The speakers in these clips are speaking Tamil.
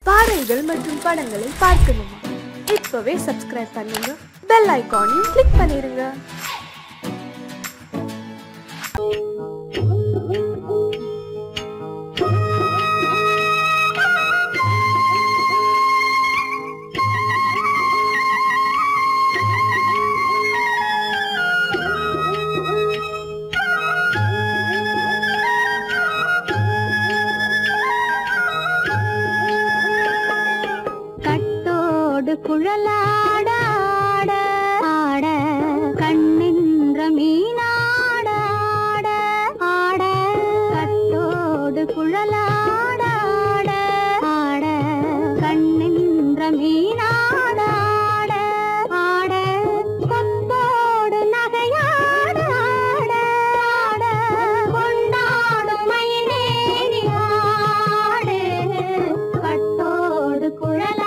பாடல்கள் மற்றும் படங்களை பார்க்கணுமா? இப்பவே சப்ஸ்கிரைப் பண்ணுங்க, பெல் ஐகானையும் கிளிக் பண்ணிருங்க. குழலாட ஆட ஆட கண்ணின்ற மீனாட ஆட ஆட கட்டோடு குழலாட ஆட ஆட கண்ணின்ற மீனாட ஆட ஆட கொம்போடு நகையாட ஆட ஆட கொண்டாடும் மயிலேறி ஆடு கட்டோடு குழலாட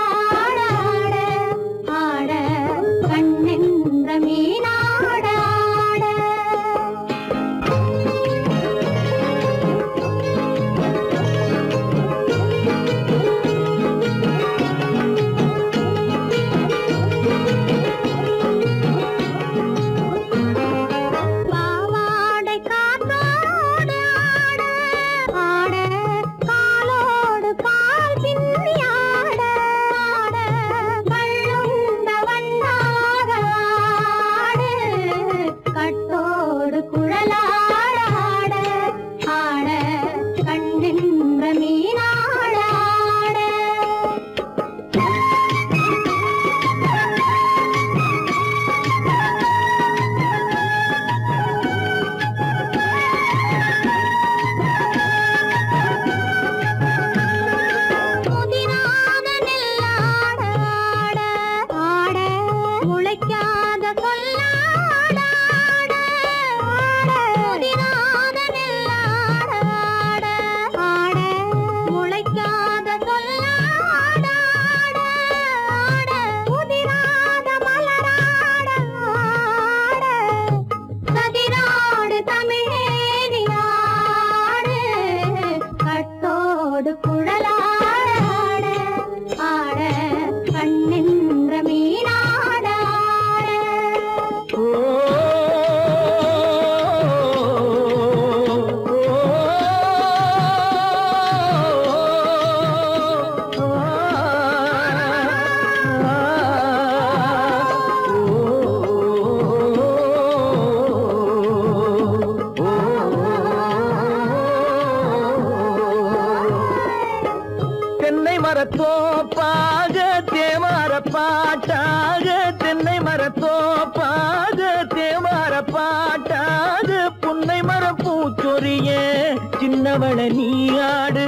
சின்னவள நீயாடு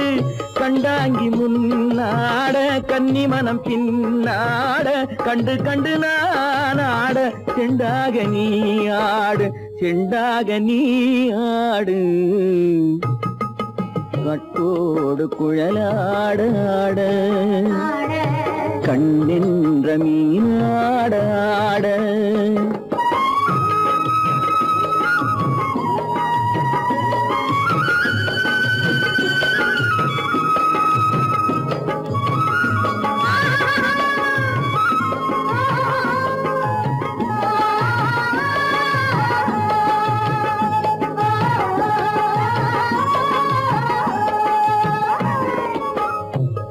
கண்டாங்கி முன்னாட கன்னி மனம் பின்னாட கண்டு கண்டு நானாட செண்டாக நீயாடு செண்டாக நீயாடு கட்டோடு குழலாடாட கண்ணின்ற மீனாடாட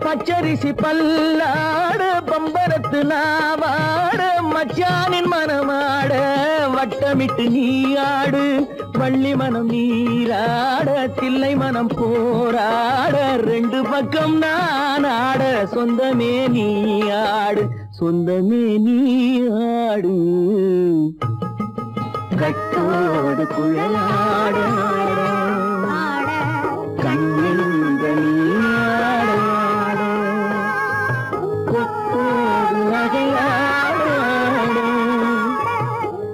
பச்சரிசி பல்லாட பம்பரத்து நாவாட மச்சானின் மனமாட வட்டமிட்டு நீயாடு வள்ளி மனம் நீராட தில்லை மனம் போராட ரெண்டு பக்கம் நான் ஆட சொந்தமே நீயாடு சொந்தமே நீயாடு கட்டோடு குழலாட கண்ணின்ற நீயாட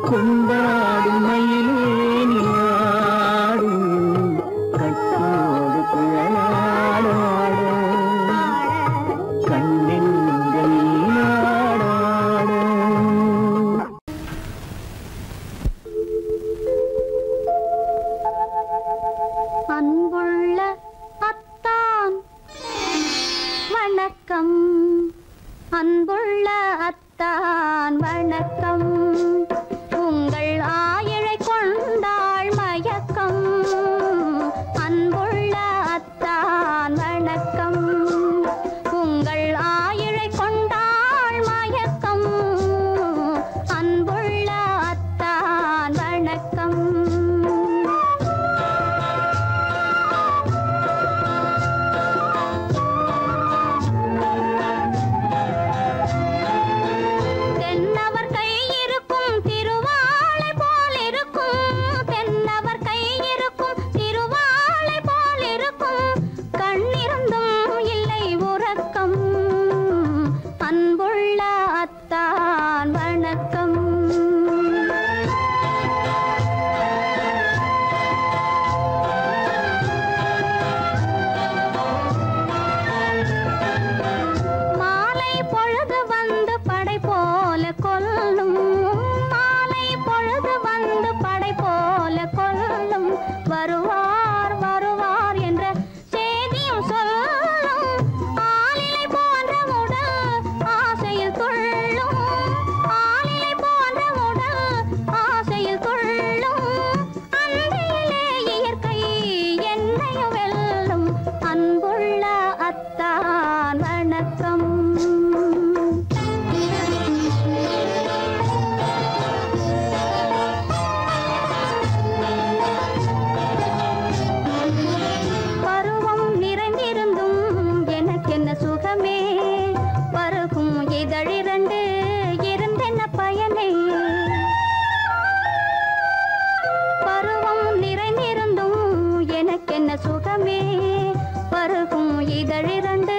கொண்டாடு மயிலேனி ஆடு கட்டோடு குழலாட கண்ணின்ற நீராட அன்புள்ள அத்தான் வணக்கம். உங்கள் ஆயிழை கொண்டாள் மயக்கம். அன்புள்ள அத்தான் வணக்கம். உங்கள் ஆயிழை கொண்டாள் மயக்கம். அன்புள்ள அத்தான் வணக்கம். தென்னவர் கை இருக்கும் திருவாளை போல் இருக்கும். தென்னவர் கை இருக்கும் திருவாளை போல் இருக்கும். கண்ணிருந்தும் இல்லை உறக்கம். அன்புள்ள அத்தான் வணக்கம். மாலை பொழுது வந்து படை போல கொல்லும். மாலை பொழுது வந்து படை போல கொல்லும். வருவார் வருவார் என்ற செய்தியும் சொல்லும். ஆளிலை போன்ற உடல் ஆசையில் துள்ளும். ஆளிலை போன்ற உடல் ஆசையில் துள்ளும். அன்பிலே இயற்கை என்னையும் வெல்லும். அன்புள்ள அத்தான் வணக்கம். பருவம் நிறைந்திருந்தும் எனக்கென்ன சுகமே. பருகும் இதழிரண்டு இருந்தென்ன பயனே. பருவம் நிறைந்திருந்தும் எனக்கென்ன சுகமே. பருகும் இதழிரண்டு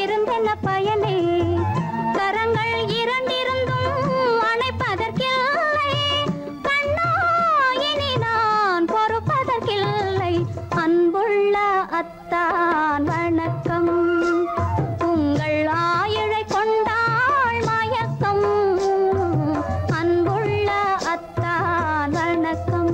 இருந்தென்ன பயனே. கரங்கள் இரண்டிருந்தும் அணைப்பதற்கில்லை. கண்ணா இனி நான் பொறுப்பதற்கில்லை. அன்புள்ள அத்தான் வணக்கம். உங்கள் ஆயிழை கொண்டாள் மயக்கம். அன்புள்ள அத்தான் வணக்கம்.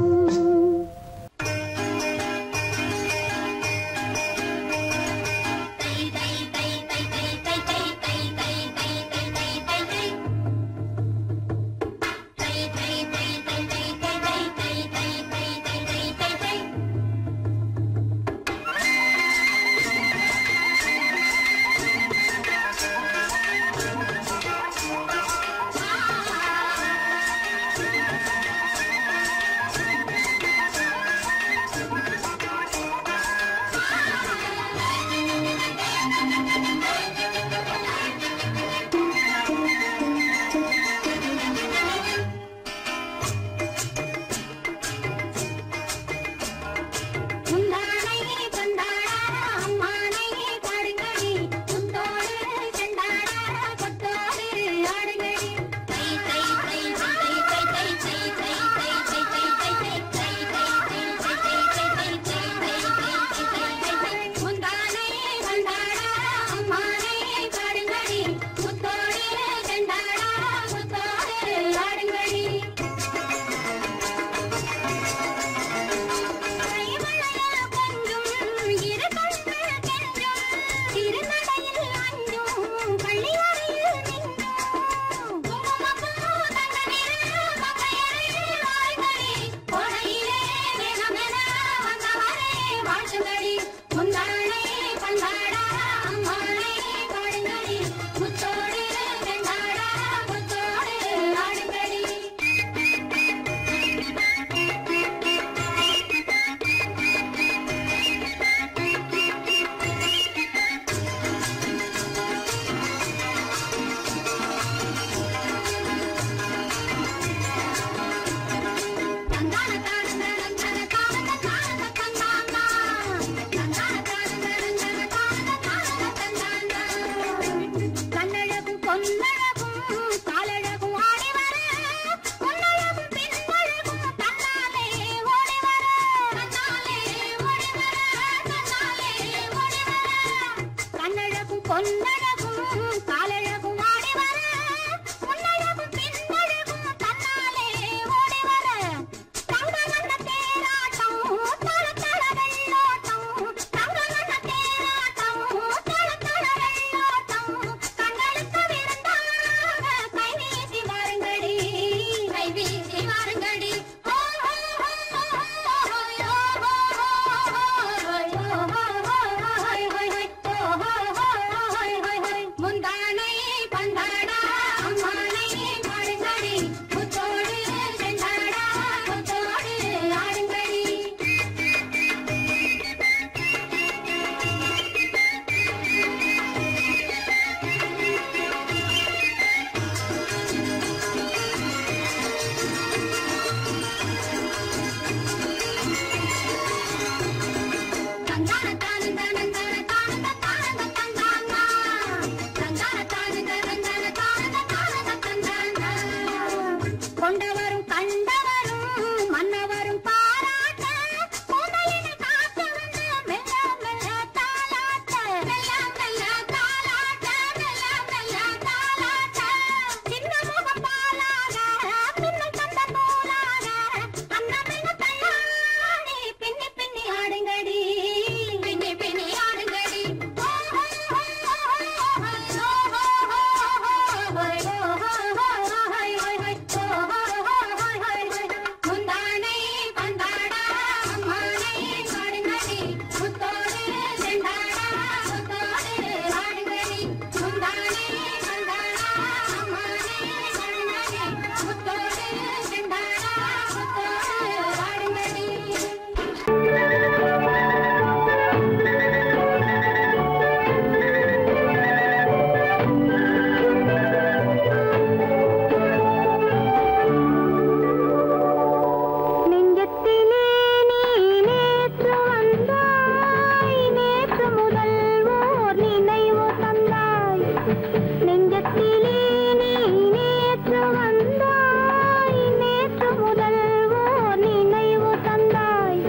நெஞ்சத்திலே நீ நேற்று வந்தாய், நேற்று முதல் ஓர் நினைவு தந்தாய்.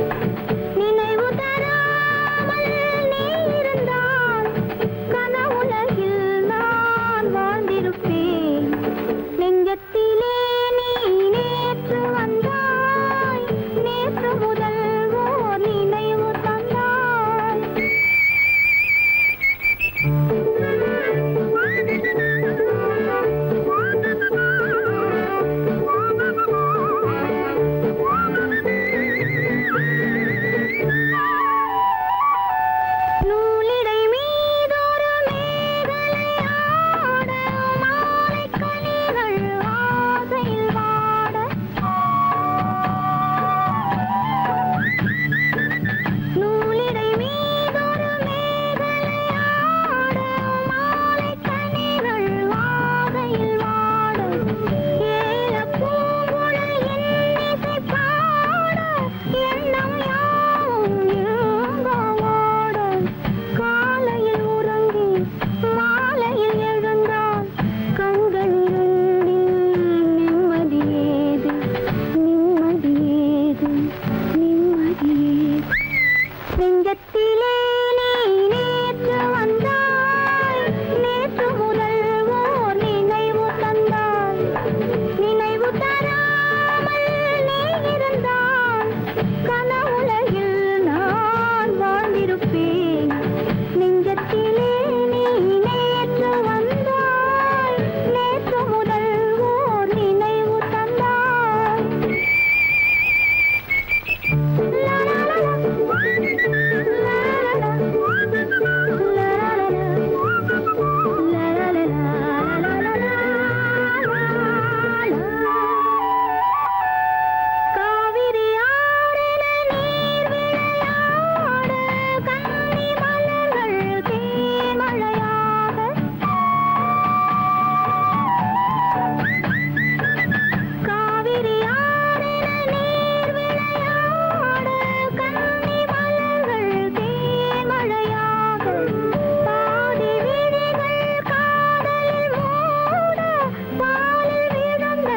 நினைவு தராமல் நீ இருந்தால் கனவுலகில் நான் வாழ்ந்திருப்பேன். நெஞ்சத்திலே நீ நேற்று வந்தாய், நேற்று முதல் ஓர் நினைவு தந்தாய். நூலிடை மீதொரு மேகலையாட, மாலைக் கனிகள் ஆசையில் வாட. நூலிடை மீதொரு மேகலையாட, மாலைக் கனிகள் ஆசையில் வாட. ஏலப் பூங்குழல் இன்னிசை பாட, எண்ணம் யாவும் எங்கோ ஓட. காலையில் உறங்கி மாலையில் எழுந்தால் கண்கள் இரண்டில் நிம்மதியேது, நிம்மதியேது, நிம்மதியேது. நெஞ்சத்திலே நீ நேற்று வந்தாய், நேற்று முதல் ஓர் நினைவு தந்தாய். நினைவு தராமல் நீ இருந்தால் கனவுலகில் நான் வாழ்ந்திருப்பேன். நெஞ்சத்திலே நீ நேற்று வந்தாய், நேற்று முதல் ஓர் நினைவு தந்தாய். லா லா லா லா. லா லா லா. லா லா லா. லா லா லா லா லா லா. காவிரி ஆறில நீர் விளையாட, கன்னி மலர்கள் தேன்மழையாக. காவிரி ஆறில நீர் விளையாட, கன்னி மலர்கள் தேன்மழையாக. பாதி விழிகள் காதலில் மூட, பாலில் விழுந்த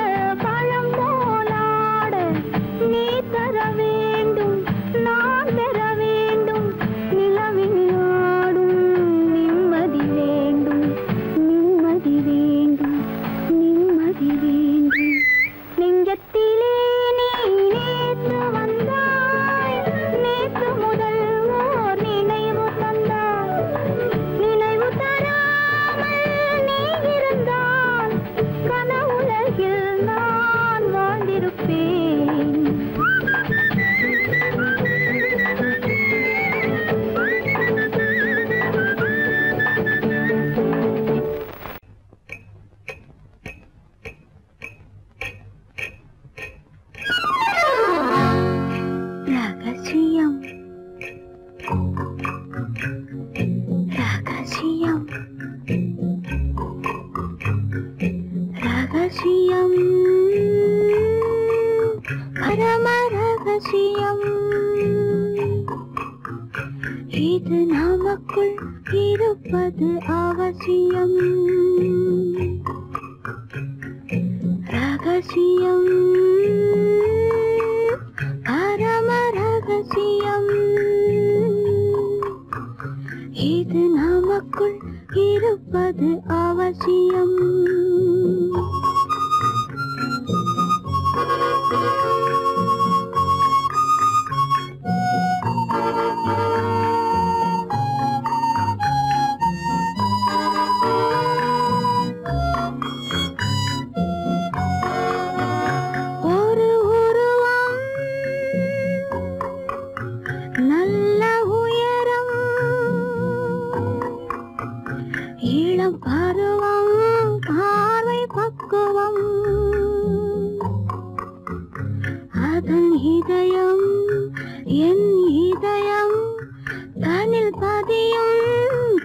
பழம் போலாட. நீ தர வேண்டும், நான் பெற வேண்டும், நிலவில் ஆடும் நிம்மதி வேண்டும், நிம்மதி வேண்டும், நிம்மதி வேண்டும். நெஞ்சத்திலே நீ நேற்று வந்தாய், நேற்று முதல் ஓர் நினைவு தந்தாய். நினைவு தராமல் நீ இருந்தால் கனவுலகில் நான் வாழ்ந்திருப்பேன். ரகசியம், ரகசியம், ரகசியம், பரம ரகசியம். இது நமக்குள் இருப்பது அவசியம். ரகசியம், பரம ரகசியம். இது நமக்குள் இருப்பது அவசியம். ஒரு உருவம், நல்ல உயரம், இளம் பருவம், பார்வை பக்குவம். அதன் இதயம், என் இதயம், தனில் பதியும்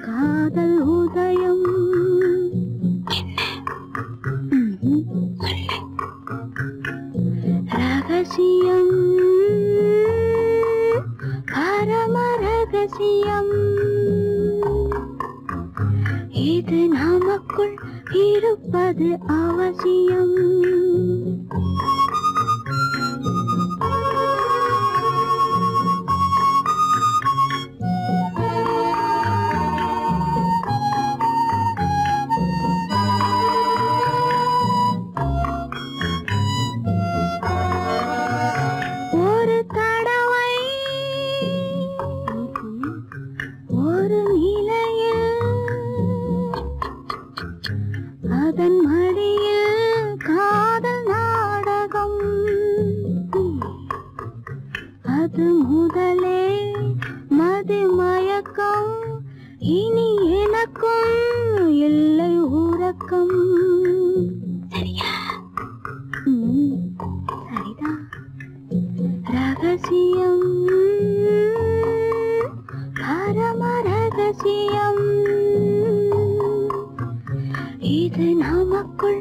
காதல் உதயம். ரகசியம், பரம ரகசியம். இது நமக்கு நமக்குள் இருப்பது அவசியம். ஒரு தடவை ஒரு நிலையில் அதன் மடியில் காதல் நாடகம், அது முதலே மது மயக்கம், இனி எனக்கும் இல்லை உறக்கம். சரியா? சரிதான். ரகசியம், பரம ரகசியம், இது நமக்குள்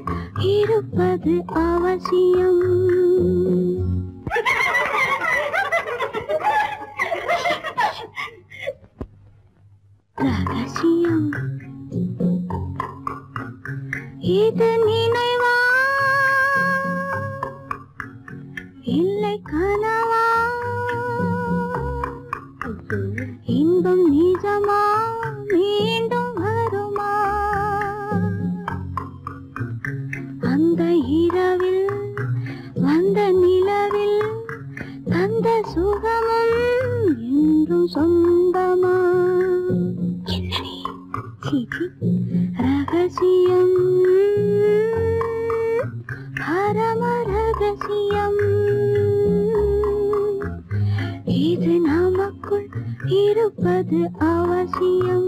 இருப்பது அவசியம். ரகசியம், இது நினைவா இல்லை கனவா, இன்பம் நிஜமா மீண்டும் வருமா, அந்த இரவில் வந்த நிலவில் தந்த சுகமும் என்றும் சொந்தமா. என்னடி சீச்சி. ரகசியம், பரம ரகசியம், இது நமக்குள் இருப்பது அவசியம்.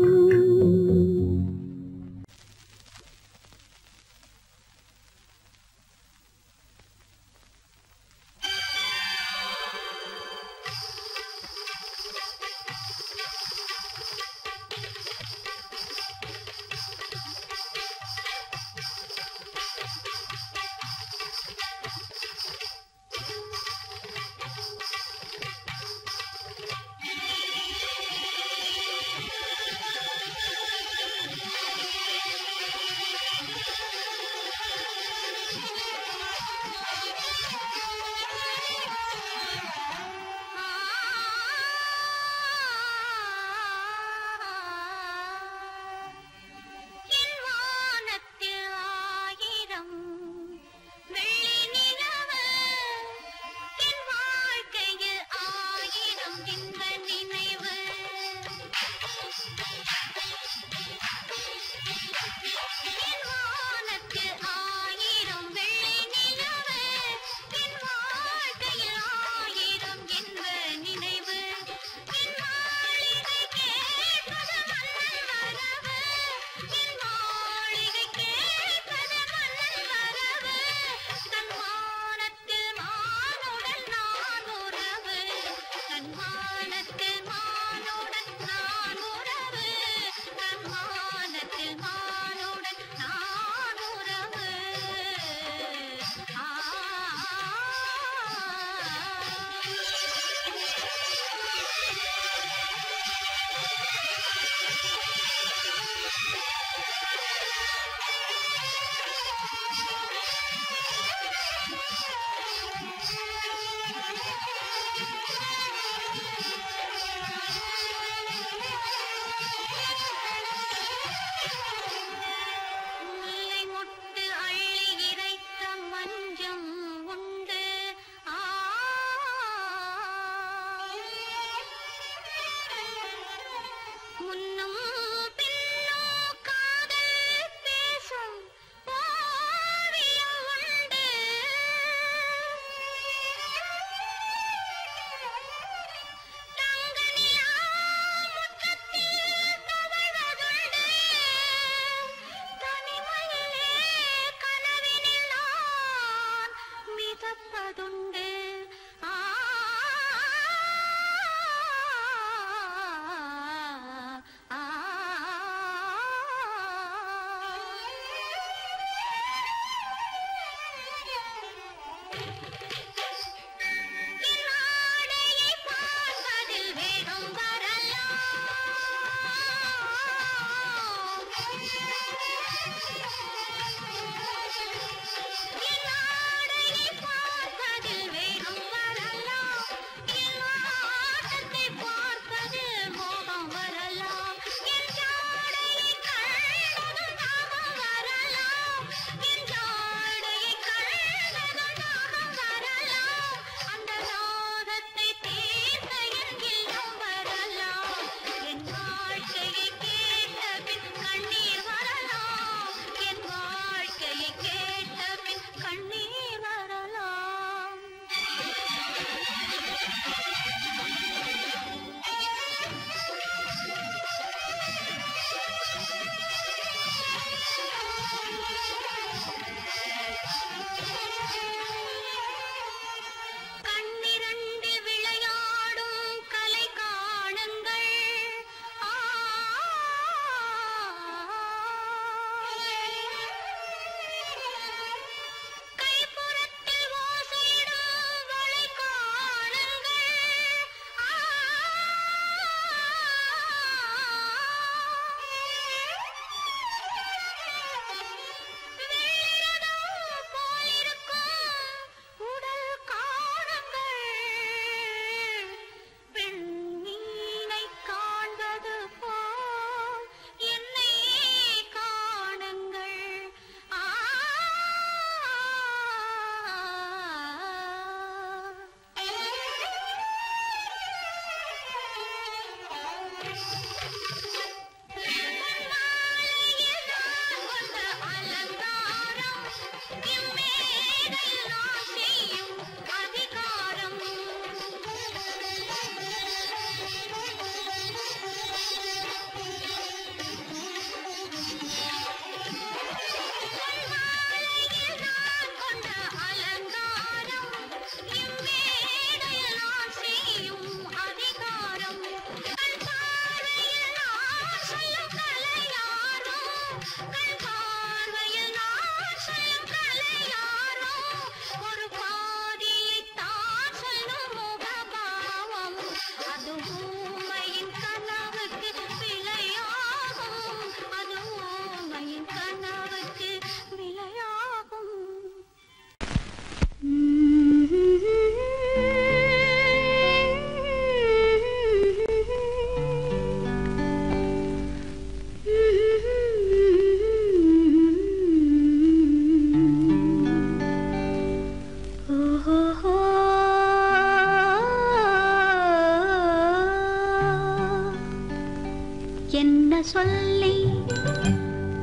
என்ன சொல்லி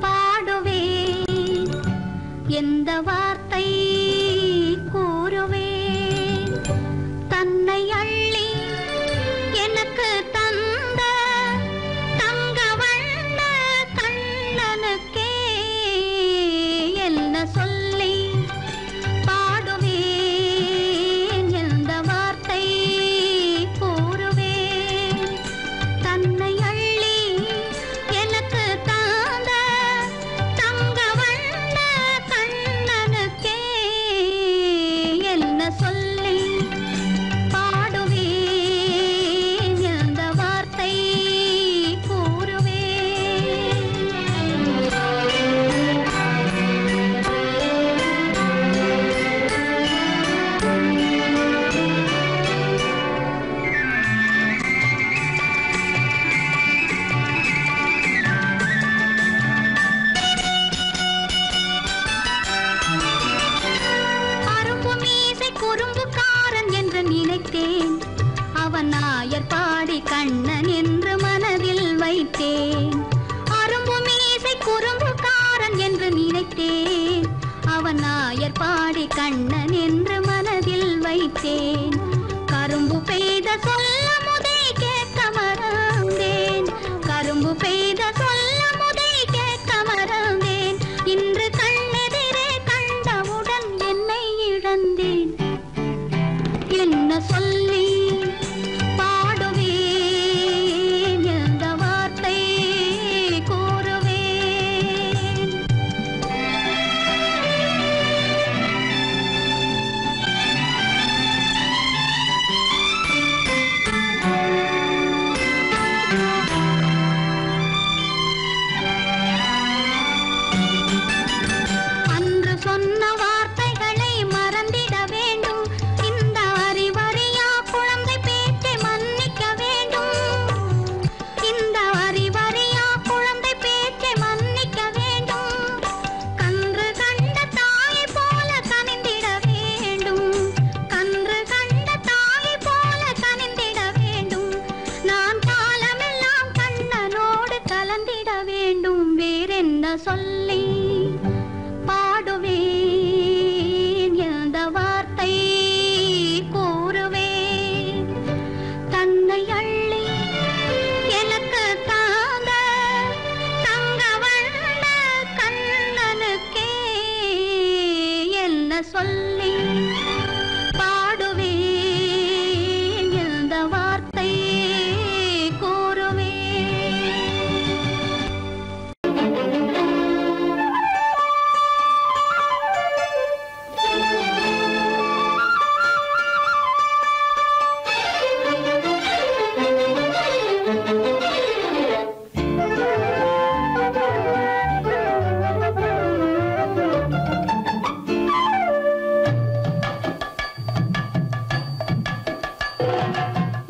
பாடுவேன், எந்த வார்த்தை கூறுவேன், தன்னை அள்ளி எனக்கு தந்த தங்க வண்ண கண்ணனுக்கே என்ன சொல்லி பாடுவேன், எந்த வார்த்தை கூறுவேன், தன்னை அள்ளி எனக்கு தந்த தங்க வண்ண கண்ணனுக்கே என்ன சொல்லி பாடுவேன், எந்த வார்த்தை குறும்புக்காரன் என்று நினைத்தேன், அவன் நாயர் பாடி கண்ணன் என்று மனதில் வைத்தேன். அரும்பு மீசை குறும்புக்காரன் என்று நினைத்தேன், அவன் நாயர் பாடி கண்ணன் என்று மனதில் வைத்தேன். கரும்பு பெய்த சொல்ல முதை கேட்க மறந்தேன், கரும்பு பெய்த சொல்ல முதை கேட்க மறந்தேன். இன்று கண்ணெதிரே கண்டவுடன் என்னை இழந்தேன். என்ன சொல்லி பாடுவேன், எந்த வார்த்தை கூறுவேன். அன்று சொன்ன வார்த்தைகளை மறந்திட வேண்டும், இந்த அறிவறியா குழந்தை பேச்சை மன்னிக்க வேண்டும், இந்த அறிவறியா குழந்தை பேச்சை மன்னிக்க வேண்டும். கன்று கண்ட தாயை போல கனிந்திட வேண்டும், கன்று கண்ட தாயை போல கனிந்திட வேண்டும். நான் காலமெல்லாம் கண்ணனோடு கலந்திட வேண்டும். வேறென்ன சொல்லி பாடுவேன், எந்த வார்த்தை கூறுவேன், தன்னை அள்ளி எனக்கு தாந்த தங்க வண்ண கண்ணனுக்கே என்ன சொல்லி பாடுவேன், எந்த வார்த்தை கூறுவேன்.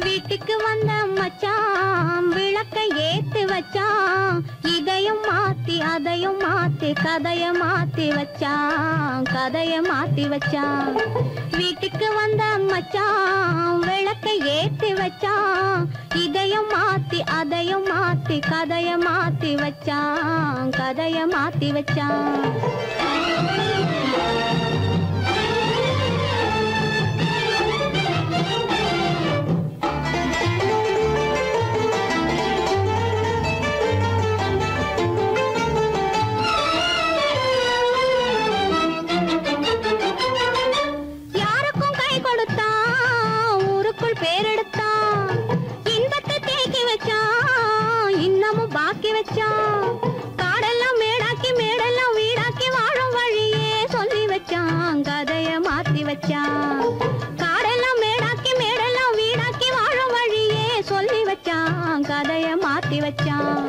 வீட்டுக்கு வந்த மச்சான் விளக்கை ஏத்தி வச்சான், இதையும் மாத்தி அதையும் மாத்தி கதைய மாத்தி வச்சான், கதைய மாத்தி வச்சான். வீட்டுக்கு வந்த மச்சான் விளக்கை ஏத்தி வச்சான், இதையும் மாத்தி அதையும் மாத்தி கதைய மாத்தி வச்சான், கதைய மாத்தி வச்சான். யாருக்கும் கை கொடுத்தான், ஊருக்குள் பேரெடுத்தான், இன்பத்தை தேக்கி வச்சான், இன்னமும் பாக்கி வச்சான். காடெல்லாம் மேடாக்கி வச்சான். காடெல்லாம் மேடாக்கி மேடெல்லாம் வீடாக்கி வாழும் வழியே சொல்லி வச்சான். கதைய மாத்தி வச்சான்.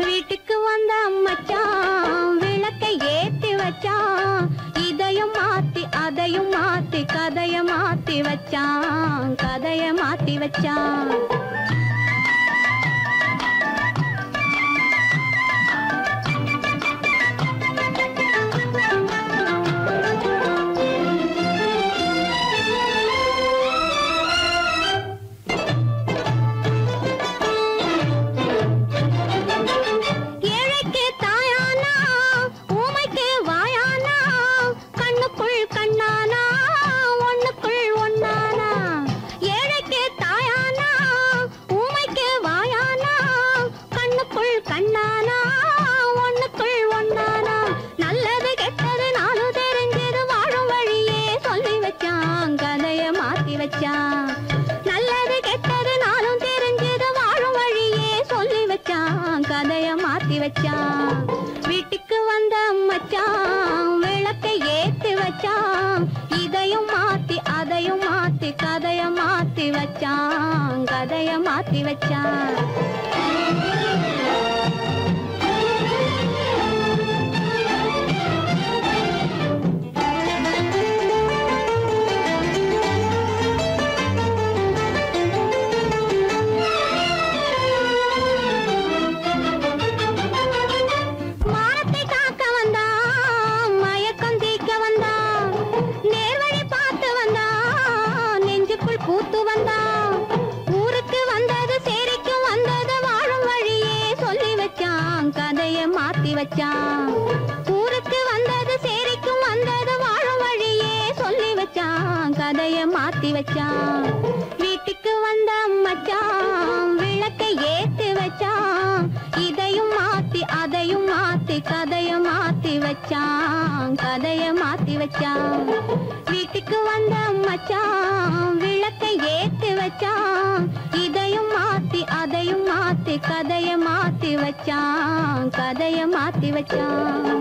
வீட்டுக்கு வந்த மச்சான் விளக்கை ஏத்தி வச்சான். இதையும் மாத்தி அதையும் மாத்தி கதைய மாத்தி வச்சான். கதைய மாத்தி வச்சான். நல்லது கெட்டது நாளும் தெரிஞ்சது வாழும் வழியே சொல்லி வச்சான். கதைய மாத்தி வச்சான். வீட்டுக்கு வந்த மச்சான் விளக்கை ஏத்தி வச்சான். இதையும் மாத்தி அதையும் மாத்தி கதைய மாத்தி வச்சான். கதைய மாத்தி வச்சான். ஊருக்கு வந்தது சேரிக்கும் வந்தது வாழும் வழியே சொல்லி வச்சான். கதைய மாத்தி வச்சான். வீட்டுக்கு வந்த மச்சான் விளக்கை ஏத்தி வச்சான். இதையும் மாத்தி அதையும் மாத்தி கதைய மாத்தி வச்சான். கதைய மாத்தி வச்சான். வீட்டுக்கு வந்த மச்சான் விளக்கை ஏத்தி வச்சான். இதையும் மாத்தி அதையும் மாத்தி கதைய மாத்தி வச்சான். கதைய மாத்தி வச்சான்.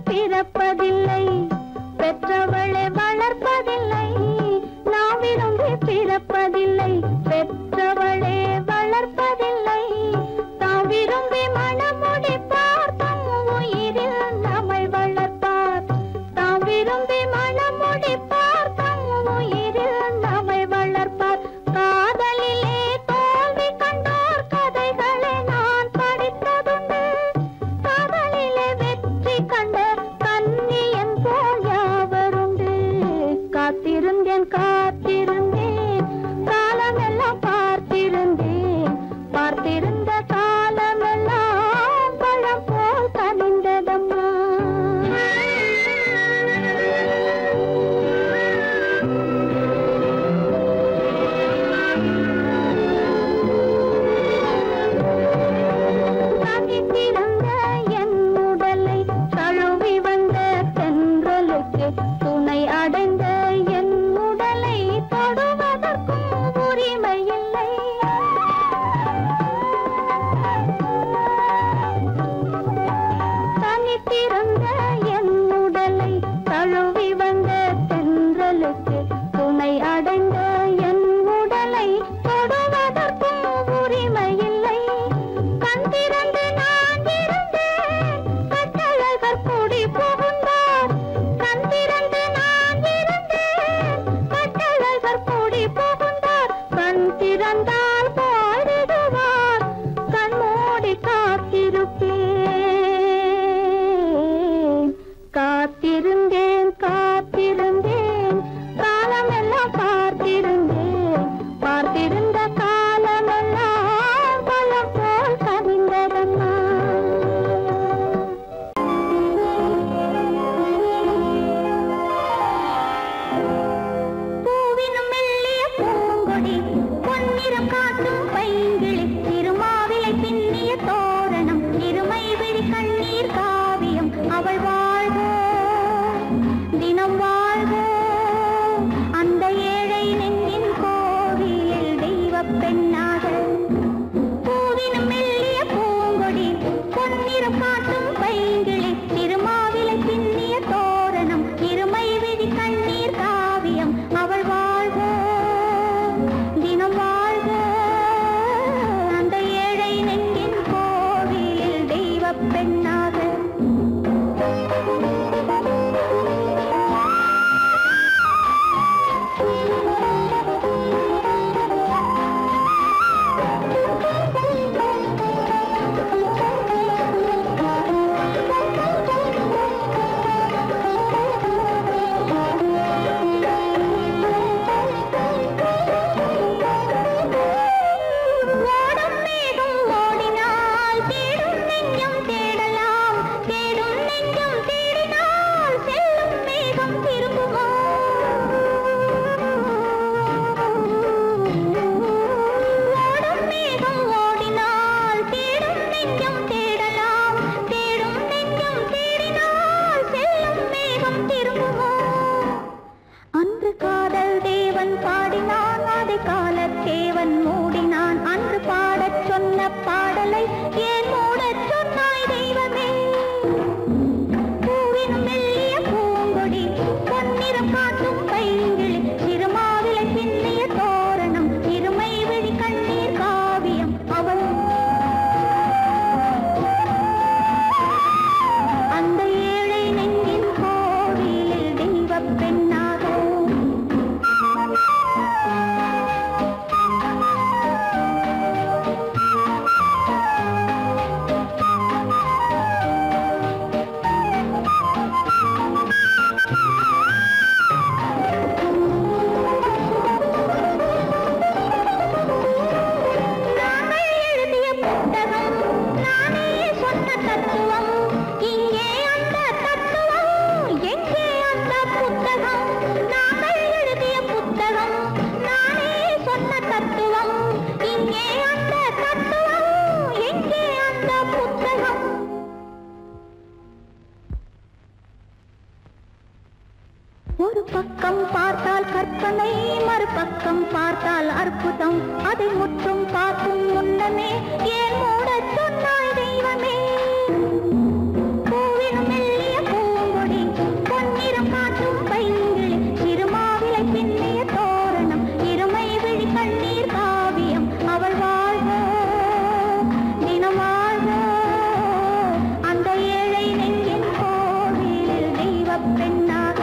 பிற ஒரு பக்கம் பார்த்தால் கற்பனை, மறுபக்கம் பார்த்தால் அற்புதம். அதை முற்றும் பார்க்கும் முன்னமே ஏன் மூடச் சொன்னாய் தெய்வமே? பூவினும் மெல்லிய பூங்கொடி, பொன்னிறம் காட்டும் பைங்கிளி, இருமாவிலை பின்னிய தோரணம், இருமை விழி கண்ணீர் காவியம். அவள் வாழ்க, தினம் வாழ்க, அந்த ஏழை நெஞ்சின் கோவிலில் தெய்வப் பெண்ணாக.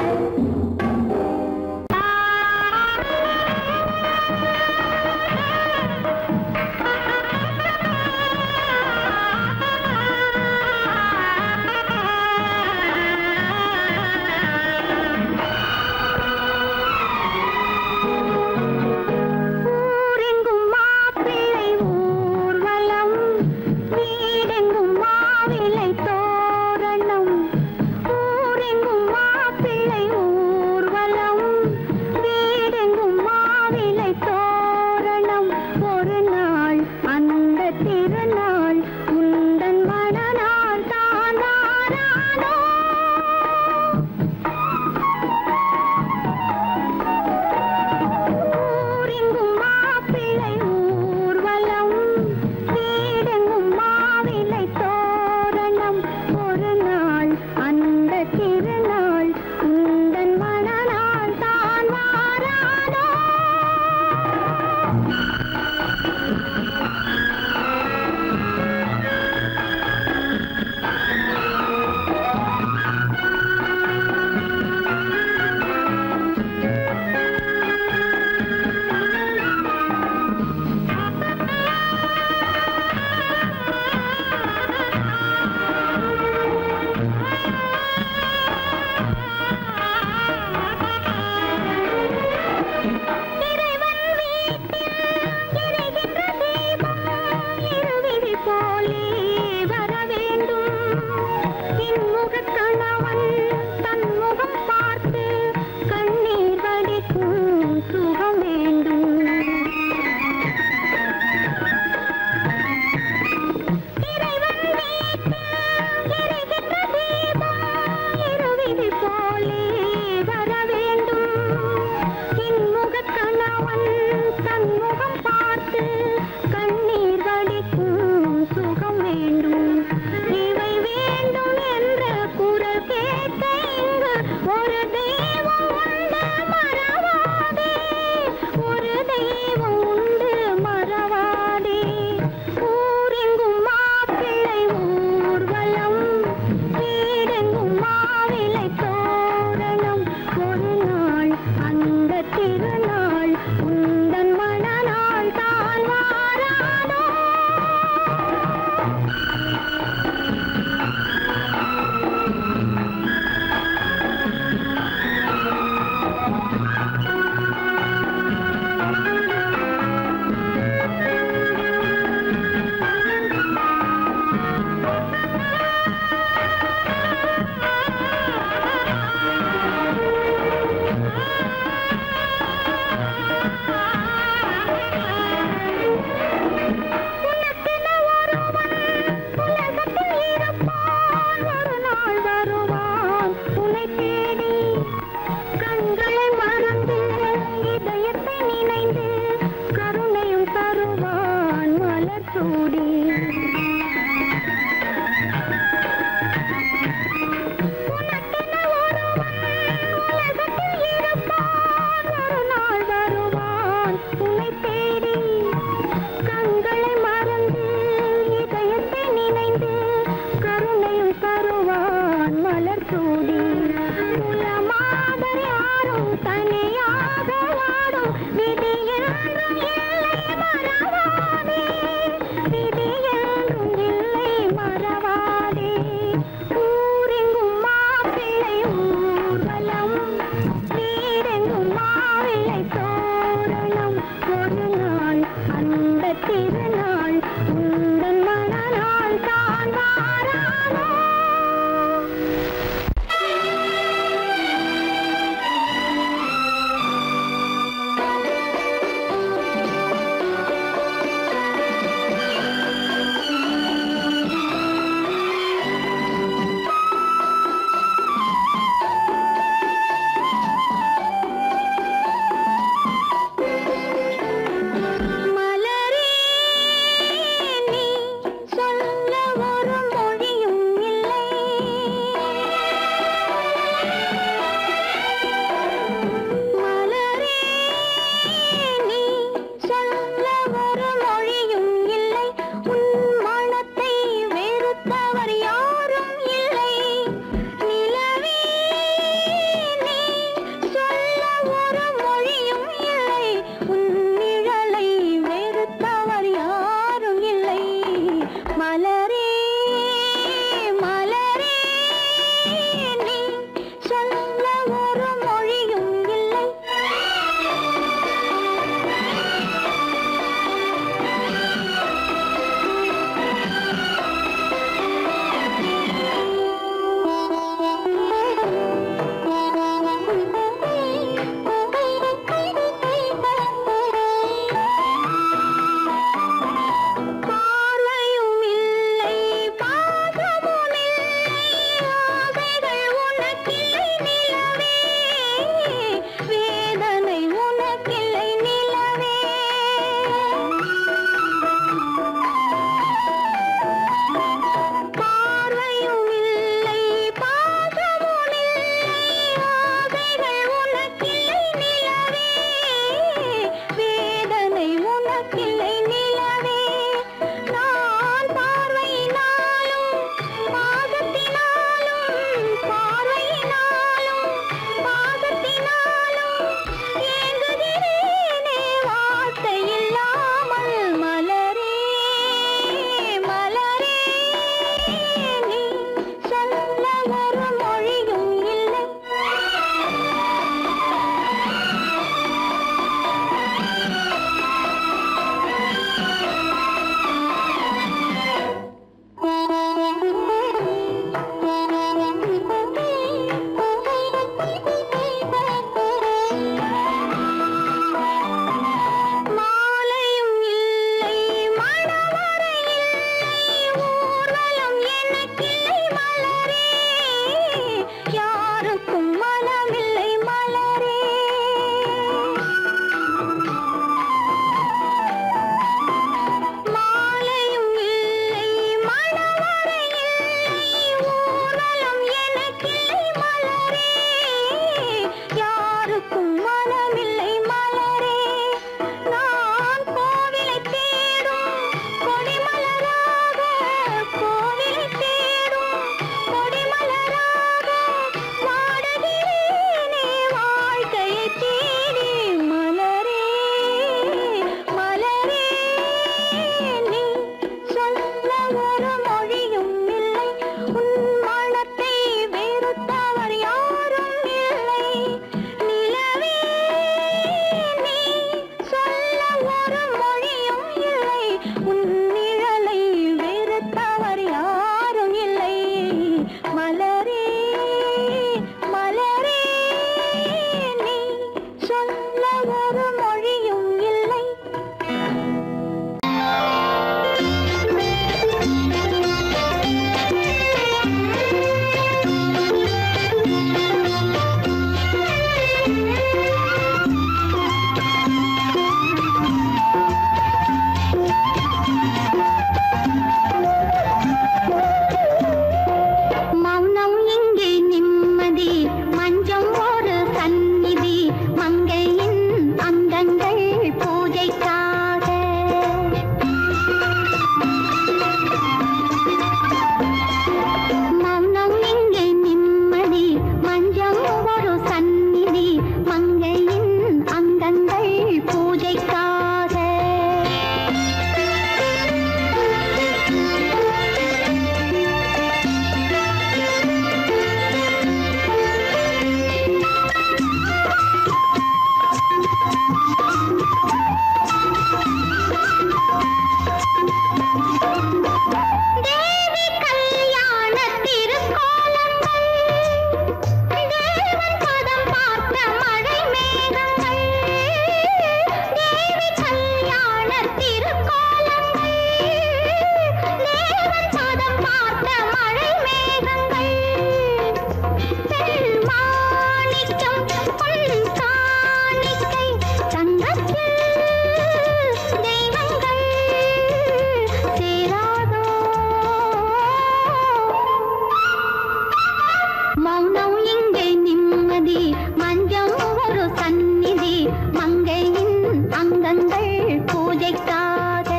மௌனம் இங்கே நிம்மதி மஞ்சம் ஒரு சந்நிதி மங்கையின் அங்கங்கள் பூஜைக்காக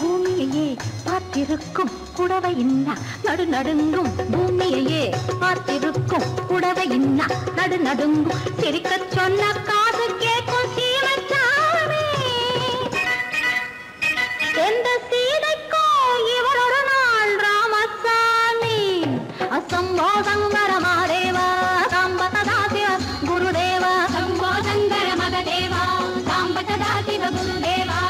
பூமியையே பார்த்திருக்கும் புடவை இன்னா நடு நடுங்கும் பூமியையே பார்த்திருக்கும் புடவை இன்னா நடு நடுங்கும் சிரிக்கச் சொன்ன காது கேட்கும் சீமச்சாமி எந்த சீதைக்கோ இவளோட நாள் ராமசாமி அசம்போ சங்கர மகாதேவா சாம்பதா சிவ குருதேவா சம்போ சங்கர மகதேவா சாம்பதா சிவ குருதேவா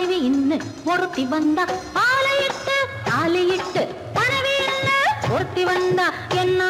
மனைவி இன்னு ஒருத்தி வந்தா ஆலையிட்டு தாலியிட்டு மனைவி என்ன ஒருத்தி வந்தா என்ன